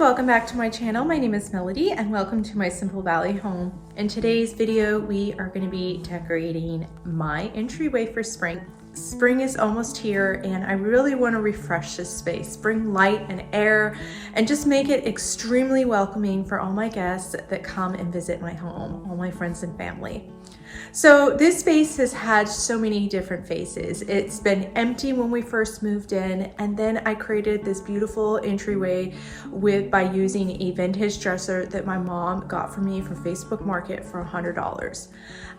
welcome back to my channel. My name is Melody and welcome to my Simple Valley home. In today's video, we are going to be decorating my entryway for spring. Spring is almost here and I really want to refresh this space, bring light and air, and just make it extremely welcoming for all my guests that come and visit my home, all my friends and family. So this space has had so many different faces. It's been empty when we first moved in, and then I created this beautiful entryway by using a vintage dresser that my mom got for me from Facebook Market for $100.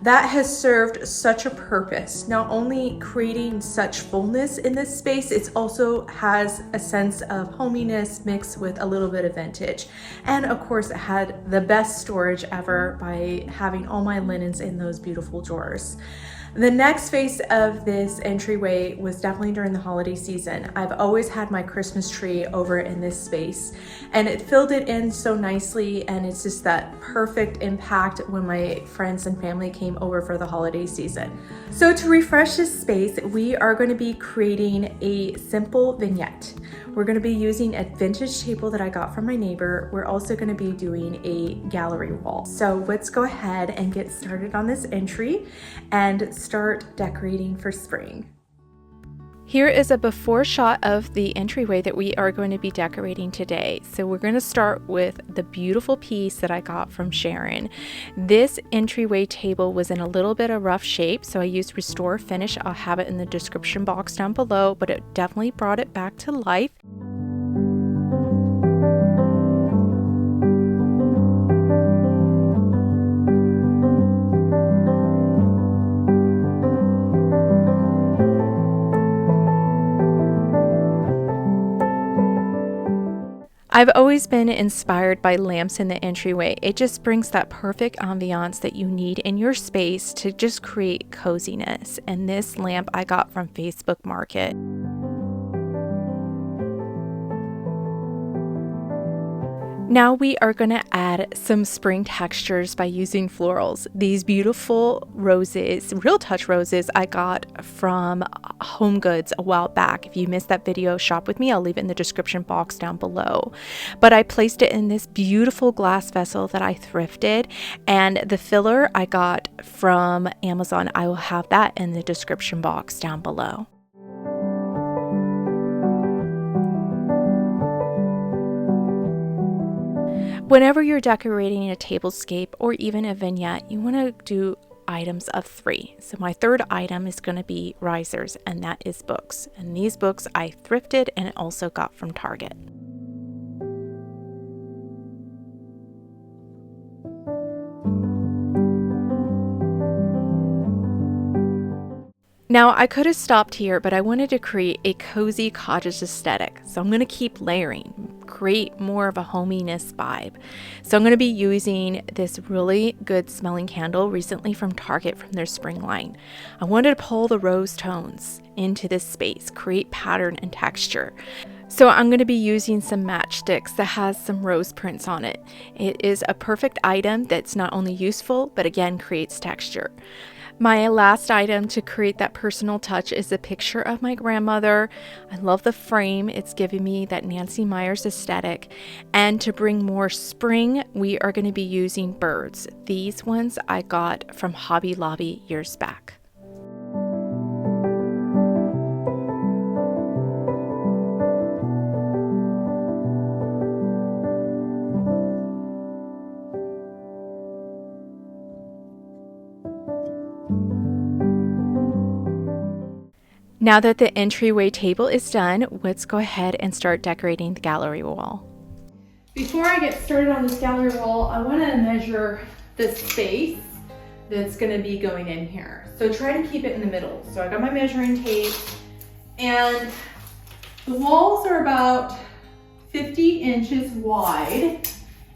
That has served such a purpose, not only creating such fullness in this space, it also has a sense of hominess mixed with a little bit of vintage. And of course, it had the best storage ever by having all my linens in those beautiful drawers. The next phase of this entryway was definitely during the holiday season. I've always had my Christmas tree over in this space and it filled it in so nicely, and it's just that perfect impact when my friends and family came over for the holiday season. So to refresh this space, we are going to be creating a simple vignette. We're going to be using a vintage table that I got from my neighbor. We're also going to be doing a gallery wall. So let's go ahead and get started on this entry and start decorating for spring. Here is a before shot of the entryway that we are going to be decorating today. So we're going to start with the beautiful piece that I got from Sharon. This entryway table was in a little bit of rough shape, so I used Restore Finish. I'll have it in the description box down below, but it definitely brought it back to life. I've always been inspired by lamps in the entryway. It just brings that perfect ambiance that you need in your space to just create coziness. And this lamp I got from Facebook Market. Now we are going to add some spring textures by using florals. These beautiful roses, Real Touch roses, I got from Home Goods a while back. If you missed that video, shop with me. I'll leave it in the description box down below. But I placed it in this beautiful glass vessel that I thrifted, and the filler I got from Amazon. I will have that in the description box down below. Whenever you're decorating a tablescape or even a vignette, you want to do items of 3. So my third item is going to be risers, and that is books. And these books I thrifted and also got from Target. Now I could have stopped here, but I wanted to create a cozy cottage aesthetic. So I'm going to keep layering, create more of a hominess vibe. So I'm going to be using this really good smelling candle recently from Target from their spring line. I wanted to pull the rose tones into this space, create pattern and texture. So I'm going to be using some matchsticks that has some rose prints on it. It is a perfect item that's not only useful, but again creates texture. My last item to create that personal touch is a picture of my grandmother. I love the frame. It's giving me that Nancy Meyers aesthetic. And to bring more spring, we are going to be using birds. These ones I got from Hobby Lobby years back. Now that the entryway table is done, let's go ahead and start decorating the gallery wall. Before I get started on this gallery wall, I want to measure the space that's going to be going in here. So try to keep it in the middle. So I got my measuring tape, and the walls are about 50 inches wide,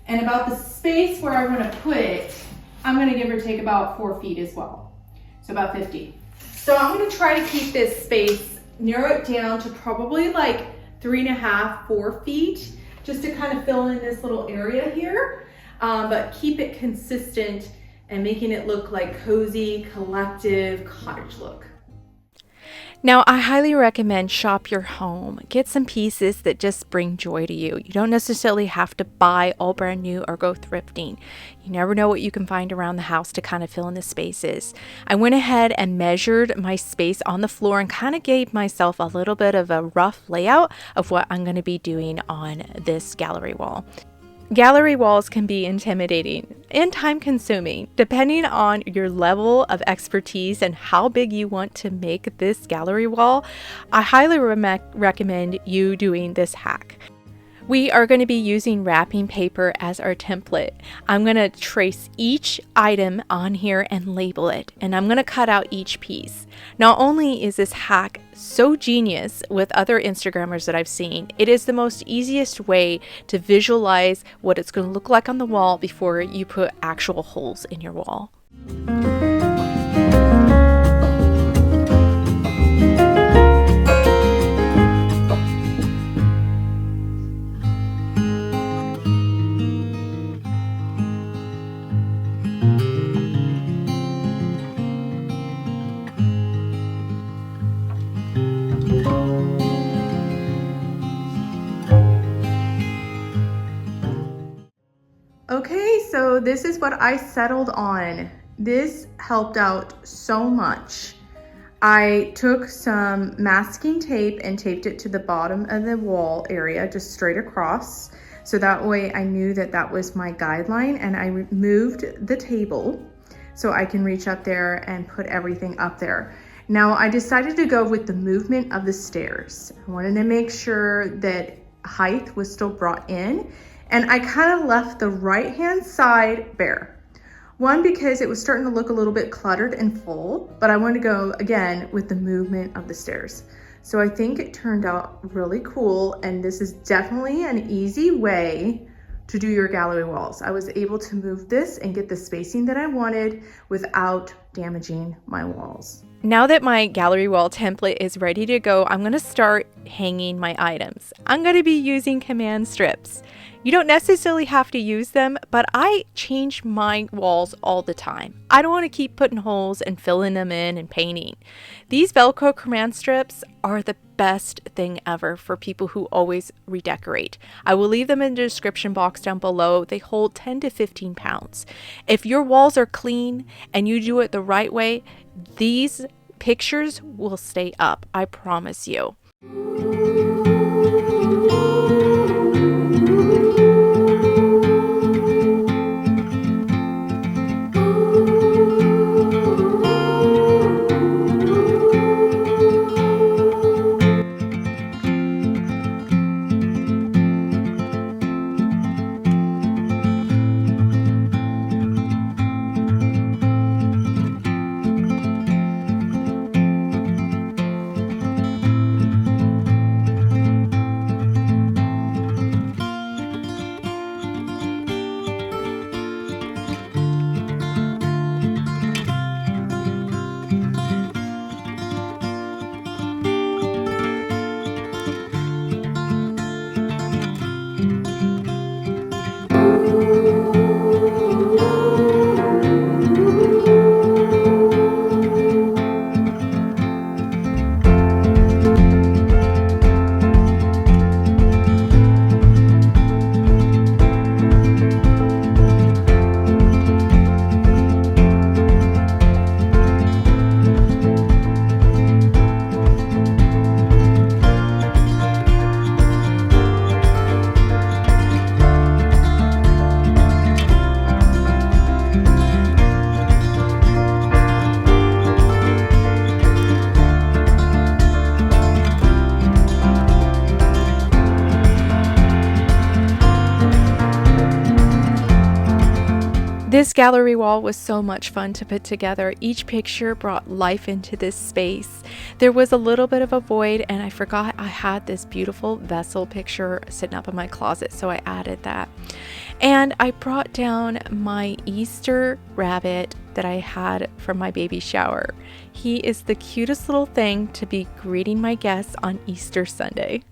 and about the space where I want to put it, I'm going to give or take about 4 feet as well. So about 50. So I'm going to try to keep this space, narrow it down to probably like 3.5, 4 feet, just to kind of fill in this little area here, but keep it consistent and making it look like cozy, collective cottage look. Now, I highly recommend shop your home. Get some pieces that just bring joy to you. You don't necessarily have to buy all brand new or go thrifting. You never know what you can find around the house to kind of fill in the spaces. I went ahead and measured my space on the floor and kind of gave myself a little bit of a rough layout of what I'm going to be doing on this gallery wall. Gallery walls can be intimidating and time consuming depending on your level of expertise and how big you want to make this gallery wall. I highly recommend you doing this hack. We are going to be using wrapping paper as our template. I'm going to trace each item on here and label it, and I'm going to cut out each piece. Not only is this hack so genius with other Instagrammers that I've seen, it is the most easiest way to visualize what it's going to look like on the wall before you put actual holes in your wall. Okay, so this is what I settled on. This helped out so much. I took some masking tape and taped it to the bottom of the wall area, just straight across. So that way I knew that that was my guideline, and I moved the table so I can reach up there and put everything up there. Now I decided to go with the movement of the stairs. I wanted to make sure that height was still brought in, and I kind of left the right-hand side bare. One, because it was starting to look a little bit cluttered and full, but I wanted to go again with the movement of the stairs. So I think it turned out really cool, and this is definitely an easy way to do your gallery walls. I was able to move this and get the spacing that I wanted without damaging my walls. Now that my gallery wall template is ready to go, I'm going to start hanging my items. I'm going to be using command strips. You don't necessarily have to use them, but I change my walls all the time. I don't want to keep putting holes and filling them in and painting. These Velcro command strips are the best thing ever for people who always redecorate. I will leave them in the description box down below. They hold 10 to 15 pounds. If your walls are clean and you do it the right way, these pictures will stay up, I promise you. This gallery wall was so much fun to put together. Each picture brought life into this space. There was a little bit of a void, and I forgot I had this beautiful vessel picture sitting up in my closet, so I added that. And I brought down my Easter rabbit that I had from my baby shower. He is the cutest little thing to be greeting my guests on Easter Sunday.